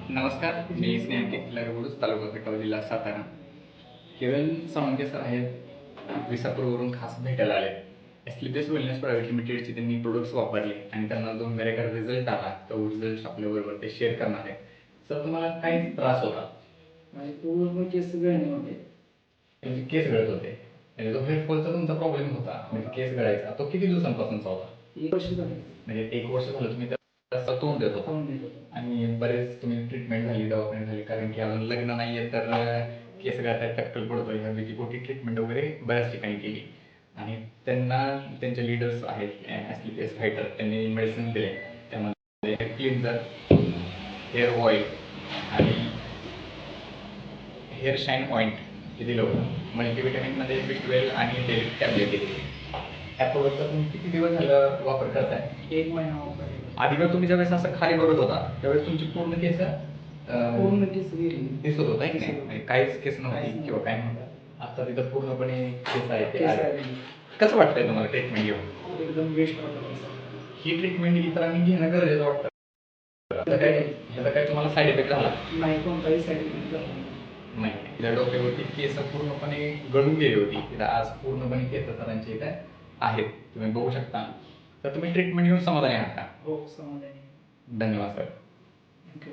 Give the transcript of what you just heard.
नमस्कार, मी स्नेहल केतकर, तालुका खटाव, जिल्हा सातारा. केवळ साळुंखे सर आहेत, विसापूरवरून खास भेटायला आले. एस्क्लिपियस वेलनेस प्रायव्हेट लिमिटेडचे त्यांनी प्रोडक्ट्स वापरले आणि त्यांना जो मेरेकर रिझल्ट आला तो रिझल्ट आपल्याबरोबर ते शेअर करणार आहे. सर, तुम्हाला काय त्रास होता? आणि पूर्ण केस गळणे होते. म्हणजे केस गळत होते. म्हणजे जो हेअरफॉलचा तुमचा प्रॉब्लेम होता, म्हणजे केस गळायचा, तो किती दिवसांपासूनचा होता? 1 वर्ष झाले. म्हणजे 1 वर्ष झालं तुम्ही त्याला तोंड देत होता. पाहून येतो. आणि बरेच तुम्ही ट्रीटमेंट झाली, दवाखान्यात झाली, कारण की अजून लग्न नाहीये तर केस गळतात, टक्कल पडतोय, ह्या मोठी ट्रीटमेंट वगैरे बऱ्याच ठिकाणी केली. आणि त्यांना त्यांचे लीडर्स आहेत ॲस्क्लिपियस फायटर, त्यांनी मेडिसिन दिले. त्यामध्ये क्लिन्झर, हेअर ऑइल आणि हेअर शाईन ऑइंट हे दिलं होतं. मल्टीव्हिटॅमिनमध्ये B12 आणि डेली टॅबलेट दिली. ह्या प्रोडक्टचा तुम्ही किती दिवस झालं वापर करताय? 1 महिना वापरला. आधी जर तुम्ही ज्यावेळेस असं खाली बघत होता त्यावेळेस तुमची पूर्ण केस पूर्ण केस गेली. दिसत होता की नाही? म्हणजे काहीच केस नव्हती किंवा काय नव्हतं. आता तिथं पूर्णपणे केस आहेत ते केस आले. आले. कसं वाटतंय तुम्हाला ट्रीटमेंट घेऊन? एकदम बेस्ट वाटलं. ही ट्रीटमेंट इतरांनी घेणं गरजेचं वाटतं. ह्याचा काय तुम्हाला साईड इफेक्ट झाला? नाही, कोणताही साईड इफेक्ट झाला नाही. नाही. त्या डोक्यावरती केस पूर्णपणे गळून गेली होती. तिथं आज पूर्णपणे केस सरांचे इथे आहेत, तुम्ही बघू शकता. तर तुम्ही ट्रीटमेंट घेऊन समाधानी आहात का? हो, समाधानी. धन्यवाद सर. थँक्यू.